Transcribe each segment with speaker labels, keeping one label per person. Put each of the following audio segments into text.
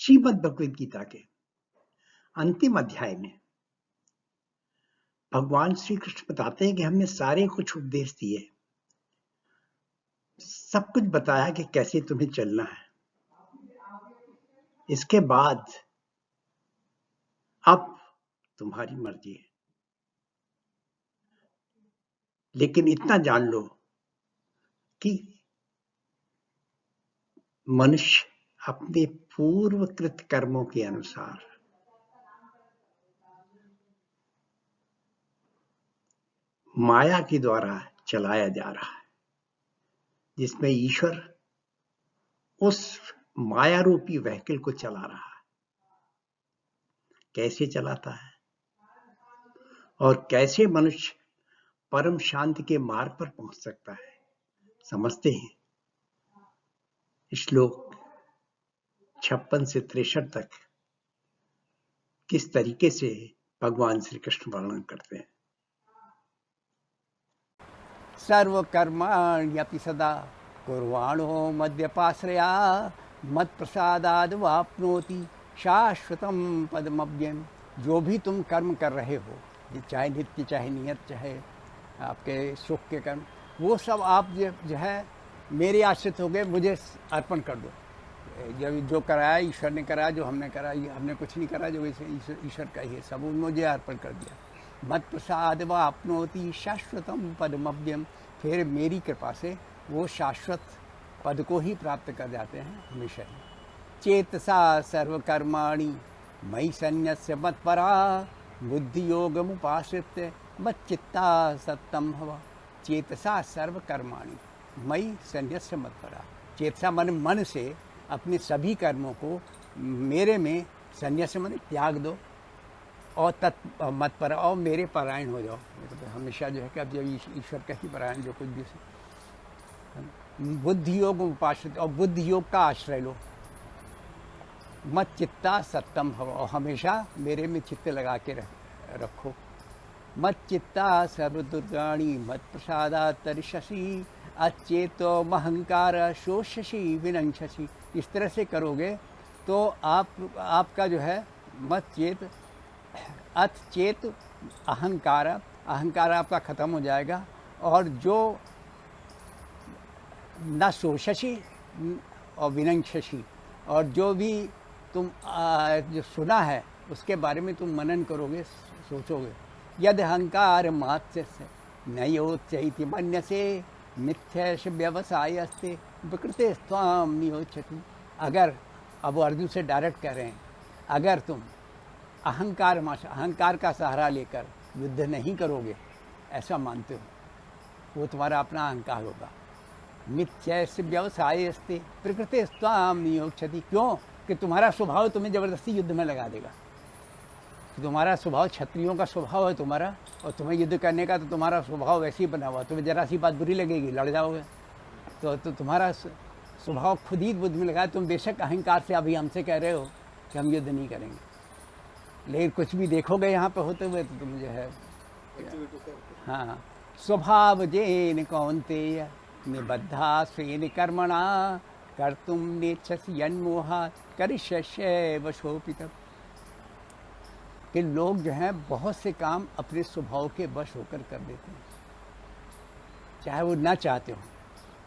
Speaker 1: श्रीमद् भगवद गीता के अंतिम अध्याय में भगवान श्री कृष्ण बताते हैं कि हमने सारे कुछ उपदेश दिए, सब कुछ बताया कि कैसे तुम्हें चलना है। इसके बाद अब तुम्हारी मर्जी है, लेकिन इतना जान लो कि मनुष्य अपने पूर्वकृत कर्मों के अनुसार माया के द्वारा चलाया जा रहा है, जिसमें ईश्वर उस माया रूपी व्हीकल को चला रहा है। कैसे चलाता है और कैसे मनुष्य परम शांति के मार्ग पर पहुंच सकता है, समझते हैं। श्लोक 56 से 63 तक किस तरीके से भगवान श्री कृष्ण वर्णन करते हैं।
Speaker 2: सर्वकर्माण्यपि सदा कुर्वाणो मद्व्यपाश्रया मत्प्रसादाद् वाप्नोति शाश्वतं पदमव्ययम्। जो भी तुम कर्म कर रहे हो, चाहे नित्य चाहे नियत चाहे आपके सुख के कर्म, वो सब आप जो है मेरे आश्रित हो गए, मुझे अर्पण कर दो। जो कराया ईश्वर ने कराया, जो हमने कराया हमने कुछ नहीं करा, जो ईश्वर का ही है, सब मुझे अर्पण कर दिया। मत प्रसाद व आपनोति शाश्वतम पदमव्यम। फिर मेरी कृपा से वो शाश्वत पद को ही प्राप्त कर जाते हैं हमेशा ही। चेतसा सर्वकर्माणि मयि सन्न्यस्य मत्परा बुद्धि योगमुपाश्रित्य मच्चित्ता सत्तम भव। चेतसा सर्वकर्माणि मयि सन्न्यस्य मत्परा। चेतसा मन से अपने सभी कर्मों को मेरे में संन्यास मन त्याग दो और मत पर और मेरे परायण हो जाओ। तो हमेशा जो है कि अब जब ईश्वर का ही परायण जो कुछ भी बुद्धि योग उपाश्रित, और बुद्धि योग का आश्रय लो। मत चित्ता सत्तम भव, और हमेशा मेरे में चित्त लगा के रखो। मत चित्ता सर्वदुर्गाणी मत प्रसादा तरिशसी अचेतो महंकार शोषसी विनंशसी। इस तरह से करोगे तो आपका जो है मत चेत अचेत अहंकार आपका खत्म हो जाएगा, और जो न शोषसी और विनंशसी, और जो भी तुम जो सुना है उसके बारे में तुम मनन करोगे, सोचोगे। यद अहंकार मात्स्य नयोच्चैति मन्यसे मिथ्यैष व्यवसायस्ते विकृते स्वाम नियोच्यति। अगर, अब अर्जुन से डायरेक्ट कह रहे हैं, अगर तुम अहंकार का सहारा लेकर युद्ध नहीं करोगे, ऐसा मानते हो, वो तुम्हारा अपना अहंकार होगा। मिथ्यैष व्यवसायस्ते प्रकृते स्वाम नियोच्यति। क्यों? कि तुम्हारा स्वभाव तुम्हें जबरदस्ती युद्ध में लगा देगा। तो तुम्हारा स्वभाव क्षत्रियों का स्वभाव है तुम्हारा, और तुम्हें युद्ध करने का तो तुम्हारा स्वभाव वैसे ही बना हुआ। तुम्हें जरा सी बात बुरी लगेगी, लड़ जाओगे। तो तुम्हारा स्वभाव खुद ही बुद्ध में लगा। तुम बेशक अहंकार से अभी हमसे कह रहे हो कि हम युद्ध नहीं करेंगे, लेकिन कुछ भी देखोगे यहाँ पे होते हुए तो तुम जो है, हाँ, स्वभाव जेन कौन्तेय निबद्धा स्वेन कर्मणा कर्तुम नेच्छसि यन्मोहात् करिष्यस्य वशोपितम्। कि लोग जो हैं बहुत से काम अपने स्वभाव के वश होकर कर देते हैं, चाहे वो ना चाहते हो।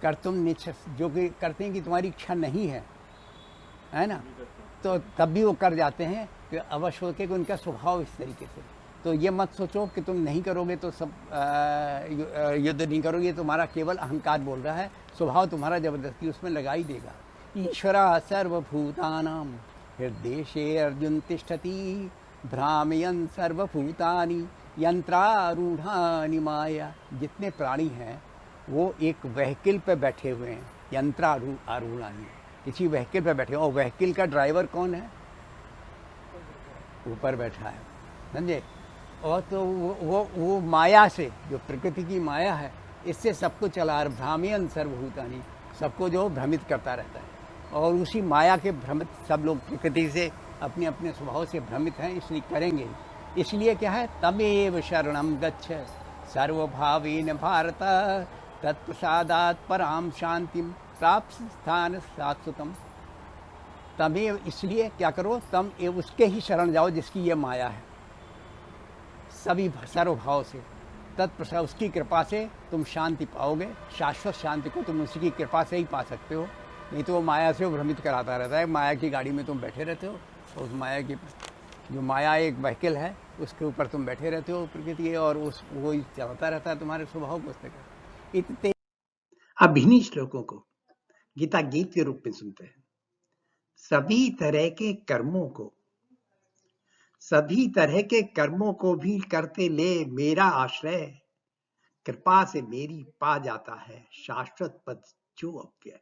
Speaker 2: कर्तुम निच्छस, जो कि करते हैं कि तुम्हारी इच्छा नहीं है ना, तो तब भी वो कर जाते हैं कि अवश्य होकर कि उनका स्वभाव इस तरीके से। तो ये मत सोचो कि तुम नहीं करोगे तो सब युद्ध नहीं करोगे, तुम्हारा केवल अहंकार बोल रहा है। स्वभाव तुम्हारा जबरदस्ती उसमें लगा ही देगा। ईश्वरा सर्वभूतानां हृदयेशे अर्जुन तिष्ठति भ्रामयन् सर्वभूतानि यंत्रारूढ़ानि माया। जितने प्राणी हैं वो एक व्हीकल पे बैठे हुए हैं, यंत्रारूढ़ानि, किसी व्हीकल पे बैठे हैं। और व्हीकल का ड्राइवर कौन है? ऊपर बैठा है, समझे। और तो वो माया से, जो प्रकृति की माया है, इससे सबको चला रहा। भ्रामयन् सर्वभूतानि, सबको जो भ्रमित करता रहता है। और उसी माया के भ्रमित सब लोग प्रकृति से अपने अपने स्वभाव से भ्रमित हैं, इसलिए करेंगे। इसलिए क्या है, तमेव शरणं गच्छ सर्वभावेन भारत तत्प्रसादात् परां शांतिं प्राप्त स्थान शाश्वतम। तमेव, इसलिए क्या करो, तम एव उसके ही शरण जाओ जिसकी ये माया है, सभी सर्वभाव से। तत्प्रसाद, उसकी कृपा से तुम शांति पाओगे, शाश्वत शांति को तुम उसी की कृपा से ही पा सकते हो। नहीं तो वो माया से भ्रमित कराता रहता है, माया की गाड़ी में तुम बैठे रहते हो, तो उस माया की, जो माया एक व्हीकल है उसके ऊपर तुम बैठे रहते हो प्रकृति, और उस वही चलता रहता है तुम्हारे स्वभाव को। इतने
Speaker 1: अब इन्हीं श्लोकों को गीता गीत के रूप में सुनते हैं। सभी तरह के कर्मों को भी करते ले मेरा आश्रय, कृपा से मेरी पा जाता है शाश्वत पद जो अव्यय।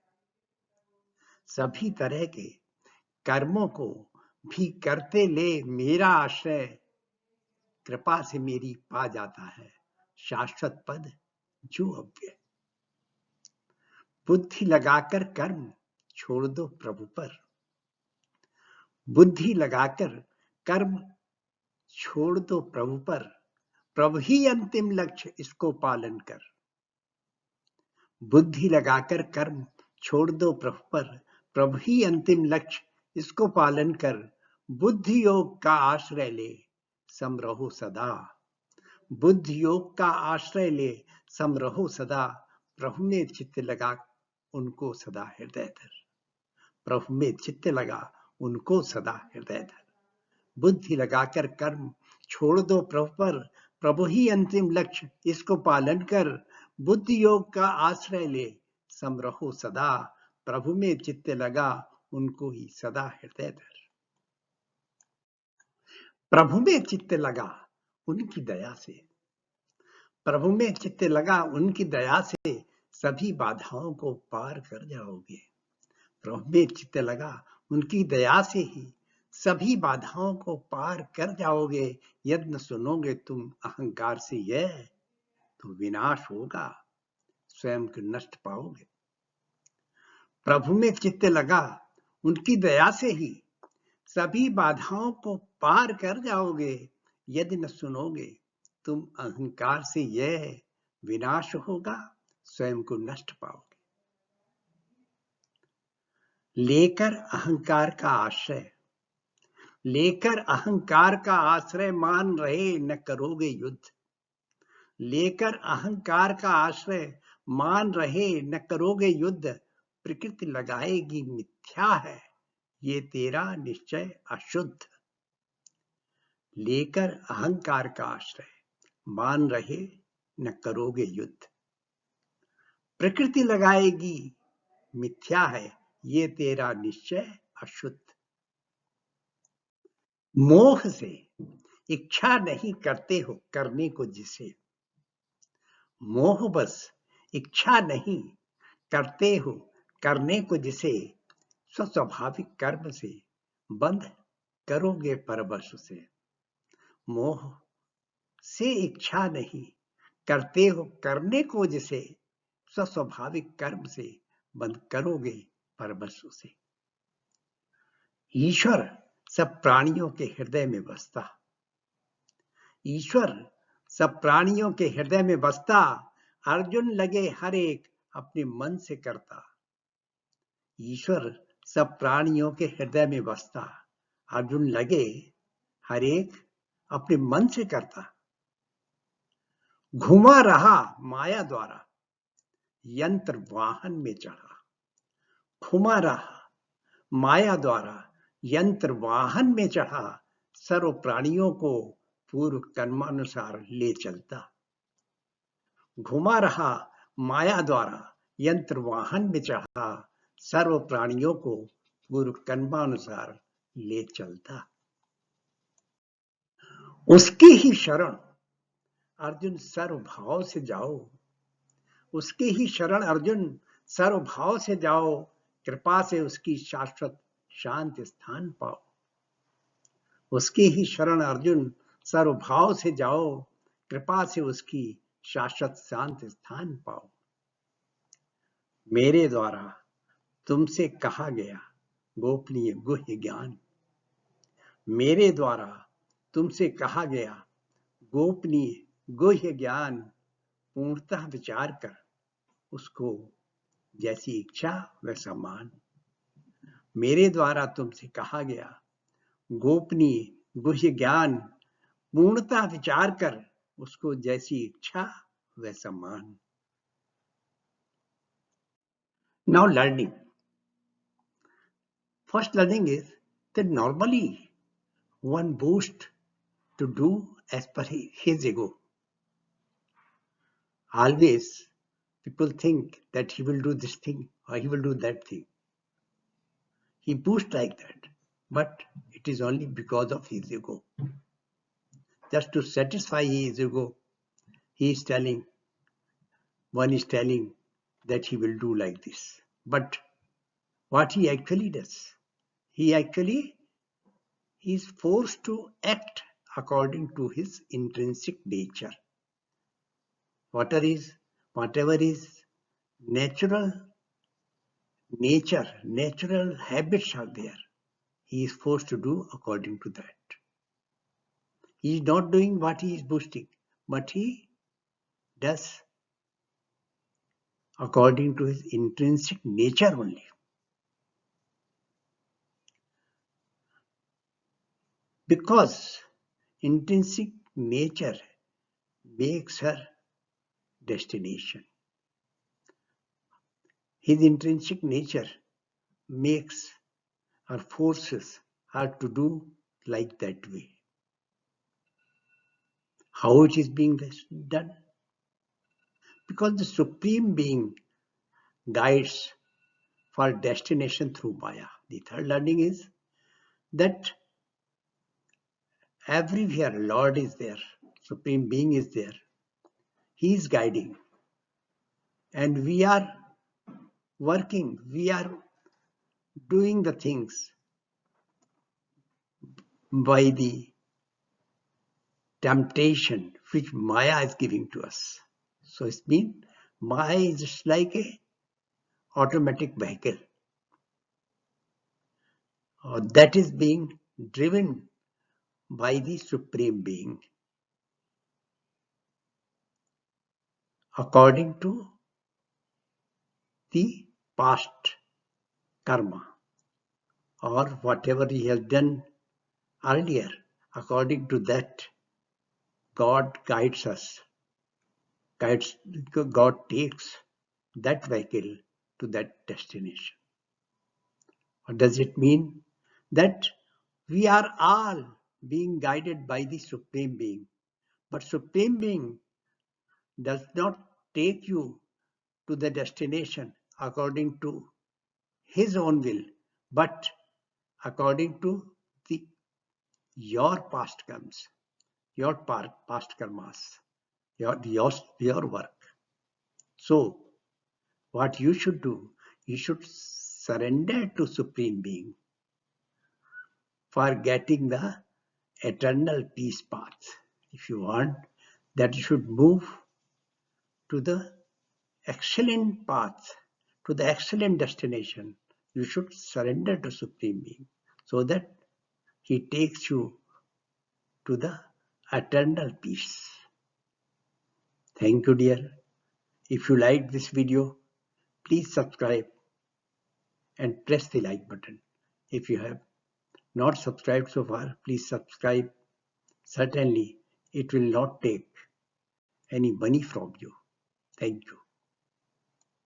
Speaker 1: सभी तरह के कर्मों को भी करते ले मेरा आश्रय, कृपा से मेरी पा जाता है शाश्वत पद जो अव्यय। बुद्धि लगाकर कर्म छोड़ दो प्रभु पर, बुद्धि लगाकर कर्म छोड़ दो प्रभु पर, प्रभु ही अंतिम लक्ष्य इसको पालन कर। बुद्धि लगाकर कर्म छोड़ दो प्रभु पर, प्रभु ही अंतिम लक्ष्य इसको पालन कर। बुद्धि योग का आश्रय ले सम रहो सदा, बुद्धि योग का आश्रय ले सम रहो सदा। प्रभु में चित्त लगा उनको सदा हृदय धर, प्रभु में चित्त लगा उनको सदा हृदय धर। बुद्धि लगाकर कर्म छोड़ दो प्रभु पर, प्रभु ही अंतिम लक्ष्य इसको पालन कर। बुद्धि योग का आश्रय ले सम रहो सदा, प्रभु में चित्त लगा उनको ही सदा हृदय धर। प्रभु में चित्त लगा उनकी दया से, प्रभु में चित्त लगा उनकी दया से सभी बाधाओं को पार कर जाओगे। प्रभु में चित्त लगा उनकी दया से ही सभी बाधाओं को पार कर जाओगे। यदि न सुनोगे तुम अहंकार से यह, तो विनाश होगा, स्वयं को नष्ट पाओगे। प्रभु में चित्त लगा उनकी दया से ही सभी बाधाओं को पार कर जाओगे। यदि न सुनोगे तुम अहंकार से यह, विनाश होगा, स्वयं को नष्ट पाओगे। लेकर अहंकार का आश्रय, लेकर अहंकार का आश्रय मान रहे न करोगे युद्ध। लेकर अहंकार का आश्रय मान रहे न करोगे युद्ध। प्रकृति लगाएगी मिथ्या है ये तेरा निश्चय अशुद्ध। लेकर अहंकार का आश्रय मान रहे न करोगे युद्ध। प्रकृति लगाएगी मिथ्या है ये तेरा निश्चय अशुद्ध। मोह से इच्छा नहीं करते हो करने को जिसे, मोह बस इच्छा नहीं करते हो करने को जिसे, स्वस्वाभाविक कर्म से बंध करोगे परवश से। मोह से इच्छा नहीं करते हो करने को जिसे, स्वस्वाभाविक कर्म से बंध करोगे परवश से। ईश्वर सब प्राणियों के हृदय में बसता, ईश्वर सब प्राणियों के हृदय में बसता। अर्जुन लगे हर एक अपने मन से करता। ईश्वर सब प्राणियों के हृदय में बसता, अर्जुन लगे हर एक अपने मन से करता। घुमा रहा माया द्वारा यंत्र वाहन में चढ़ा, घुमा रहा माया द्वारा यंत्र वाहन में चढ़ा। सर्व प्राणियों को पूर्व कर्मानुसार ले चलता। घुमा रहा माया द्वारा यंत्र वाहन में चढ़ा, सर्व प्राणियों को पूर्व कर्मानुसार ले चलता। उसकी ही शरण अर्जुन सर्वभाव से जाओ, उसकी ही शरण अर्जुन सर्वभाव से जाओ। कृपा से उसकी शाश्वत शांत स्थान पाओ। उसकी ही शरण अर्जुन सर्वभाव से जाओ, कृपा से उसकी शाश्वत शांत स्थान पाओ। मेरे द्वारा तुमसे कहा गया गोपनीय गुह्य ज्ञान, मेरे द्वारा तुमसे कहा गया गोपनीय गुह्य ज्ञान, पूर्णतः विचार कर उसको जैसी इच्छा वैसा मान। मेरे द्वारा तुमसे कहा गया गोपनीय गुह्य ज्ञान पूर्णतः विचार कर उसको जैसी इच्छा वैसा मान। Now learning. First learning is that normally one boasts to do as per his ego. Always people think that he will do this thing or he will do that thing. He boasts like that, but it is only because of his ego. Just to satisfy his ego, one is telling that he will do like this. But what he actually does, he is forced to act according to his intrinsic nature. Whatever is natural nature, natural habits are there. He is forced to do according to that. He is not doing what he is boasting, but he does according to his intrinsic nature only. Because intrinsic nature makes her destination. His intrinsic nature makes or forces her to do like that way. How it is being done? Because the Supreme Being guides for destination through Maya. The third learning is that everywhere Lord is there, Supreme Being is there. He is guiding. And we are working, we are doing the things by the temptation which Maya is giving to us. So it means Maya is just like a automatic vehicle that is being driven by the Supreme Being according to the past karma or whatever he has done earlier. According to that, God guides us. God takes that vehicle to that destination. What does it mean? That we are all being guided by the Supreme Being. But Supreme Being does not take you to the destination according to his own will, but according to your past karmas, your past karmas, your work. So, what you should do, you should surrender to Supreme Being for getting the eternal peace path. If you want that, you should move to the excellent path, to the excellent destination. You should surrender to Supreme Being so that he takes you to the eternal peace. Thank you, dear. If you like this video, please subscribe and press the like button. If you have not subscribed so far, please subscribe. Certainly, it will not take any money from you. Thank you.